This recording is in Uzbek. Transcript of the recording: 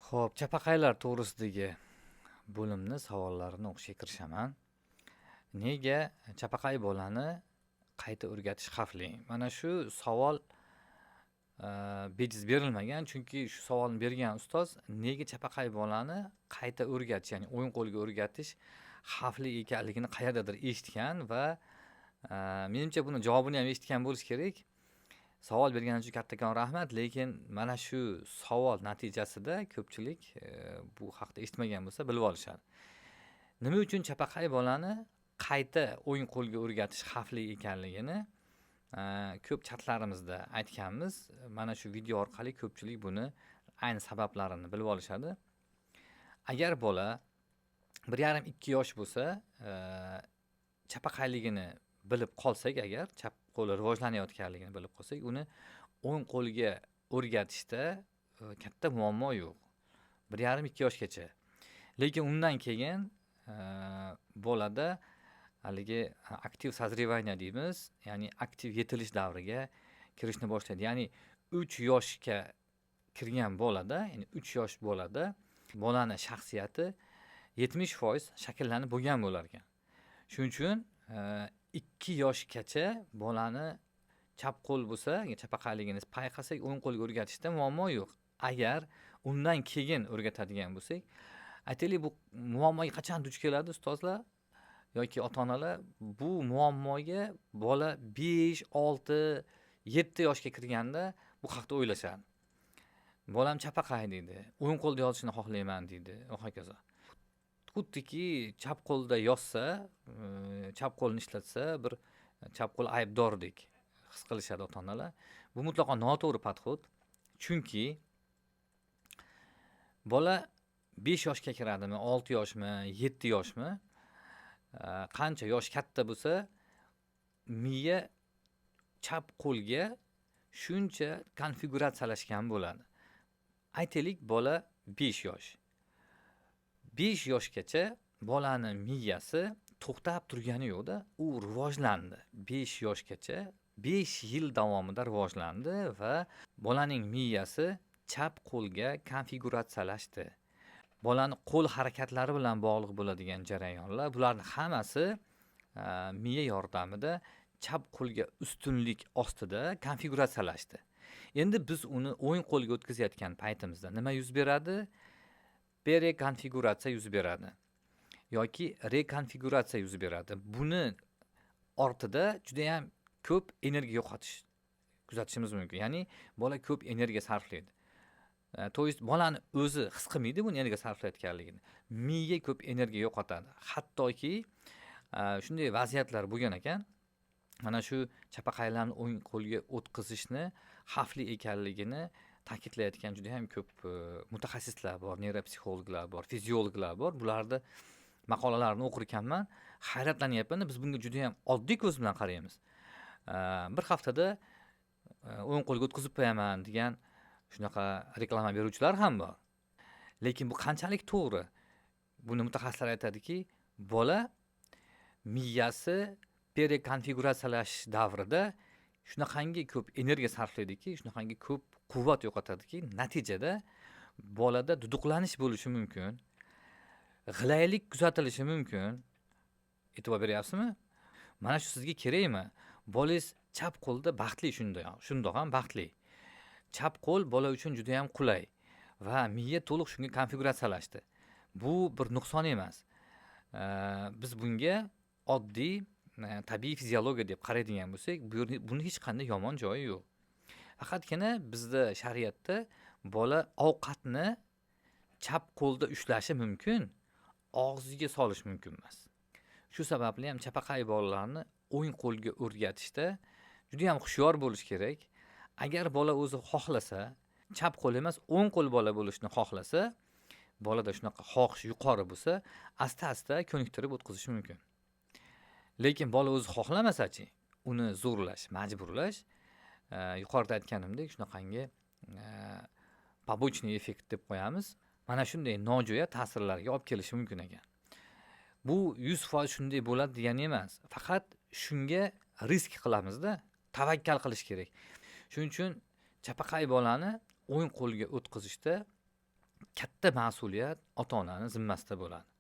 Xo'p, chapaqaylar to'g'risidagi bo'limni savollarini o'qishga kirishaman. Nega chapaqay bolani qayta o'rgatish xavfli? Mana shu savol bejiz berilmagan, chunki shu savolni bergan ustoz nega chapaqay bolani qayta o'rgatish, ya'ni o'yin qo'lga o'rgatish xavfli ekanligini qayerdadir eshitgan va menimcha buni javobini ham eshitgan bo'lish kerak. Savol berganingiz uchun kattakon rahmat, lekin mana shu savol natijasida ko'pchilik bu haqda eshitmagan bo'lsa bilib olishadi. Nima uchun chapaqay bolani qayta o'yin qo'lga o'rgatish xavfli ekanligini ko'p chatlarimizda aytganmiz. Mana shu video orqali ko'pchilik buni ayni sabablarini bilib olishadi. Agar bola 1,5-2 yosh bo'lsa, chapaqayligini bilib qolsak, agar chap qo'li rivojlanayotganligini bilib qolsak, uni o'ng qo'lga o'rgatishda katta muammo yo'q. 1,5-2 yoshgacha. Lekin undan keyin bolada haligi aktiv sazrevaniya deymiz, ya'ni aktiv yetilish davriga kirishni boshlaydi. Ya'ni 3 yoshga kirgan bolada, ya'ni 3 yosh bolada bolani shaxsiyati 70% shakllanib bo'lgan bo'lar ekan. Shuning uchun 2 yoshgacha bolani chap qo'l bo'lsa, chapaqayligini payqasak, o'ng qo'lga o'rgatishda muammo yo'q. Agar undan keyin o'rgatadigan bo'lsak, aytaylik, bu muammoga qachon duch keladi ustozlar yoki ota-onalar? Bu muammoga bola 5, 6, 7 yoshga kirganda bu haqda o'ylashadi. Bolam chapaqay deydi, o'ng qo'lda yozishni xohlayman deydi va hokazo. Xuddiki chap qo'lda yozsa, chap qo'lni ishlatsa, bir chap qo'l aybdordek his qilishadi ota-onalar. Bu mutlaqo noto'g'ri podxod. Chunki bola 5 yoshga kiradimi, 6 yoshmi, 7 yoshmi, qancha yosh katta bo'lsa, miya chap qo'lga shuncha konfiguratsiyalashgan bo'ladi. Aytaylik, bola 5 yosh. 5 yoshgacha bolani miyasi to'xtab turgani yo'qda, u rivojlandi. 5 yoshgacha 5 yil davomida rivojlandi va bolaning miyasi chap qo'lga konfiguratsiyalashdi. Bolani qo'l harakatlari bilan bog'liq bo'ladigan jarayonlar, bularning hammasi miya yordamida chap qo'lga ustunlik ostida konfiguratsiyalashdi. Endi biz uni o'ng qo'lga o'tkazayotgan paytimizda nima yuz beradi? Rekonfiguratsiya yuz beradi yoki rekonfiguratsiya yuz beradi. Buni ortida juda ham ko'p energiya yo'qotish kuzatishimiz mumkin. Ya'ni bola ko'p energiya sarflaydi. To есть bolani o'zi his qilmaydi buni energiya sarflayotganligini. Miya ko'p energiya yo'qotadi. Hattoki shunday vaziyatlar bo'lgan ekan. Mana shu chapaqaylarni o'ng qo'lga o'tkazishni xavfli ekanligini ta'kidlayotgan juda ham ko'p mutaxassislar bor, neyropsixologlar bor, fiziologlar bor. Bularni maqolalarini o'qir ekanman, hayratlanyapman. Biz bunga juda ham oddiy ko'z bilan qaraymiz. Bir haftada o'ng qo'lga o'tkazib qo'yaman degan shunaqa reklama beruvchilar ham bor. Lekin bu qanchalik to'g'ri? Buni mutaxassislar aytadiki, bola miyasi prekonfiguratsiyalash davrida shunaqangi ko'p energiya sarflaydiki, shunaqangi ko'p quvvat yo'qotadiki, natijada bolada duduqlanish bo'lishi mumkin, g'ilaylik kuzatilishi mumkin. E'tibor beryapsizmi? Mana shu sizga kerakmi? Bolangiz chap qo'lda baxtli, shundoq ham baxtli. Chap qo'l bola uchun juda ham qulay va miya to'liq shunga konfiguratsiyalashdi. Bu bir nuqson emas. Biz bunga oddiy tabiiy fiziologiya deb qaraydigan bo'lsak, buni hech qanday yomon joyi yo'q. Faqatgina bizda shariatda bola ovqatni chap qo'lda ushlashi mumkin, og'ziga solish mumkin emas. Shu sababli ham chapaqay bolalarni o'ng qo'lga o'rgatishda juda ham hushyor bo'lish kerak. Agar bola o'zi xohlasa, chap qo'l emas, o'ng qo'l bola bo'lishni xohlasa, bolada shunaqa xohish yuqori bo'lsa, asta-asta ko'niktirib o'tkazish mumkin. Lekin bola o'zi xohlamasa-chi, uni zo'rlash, majburlash, yuqorida aytganimdek, shunaqangi побочный effekt deb qo'yamiz. Mana shunday nojo'ya ta'sirlarga olib kelishi mumkin ekan. Bu 100% shunday bo'ladi degani emas. Faqat shunga risk qilamiz-da, tavakkal qilish kerak. Shuning uchun chapaqay bolani o'ng qo'lga o'tkazishda katta mas'uliyat ota-onani zimmasida bo'ladi.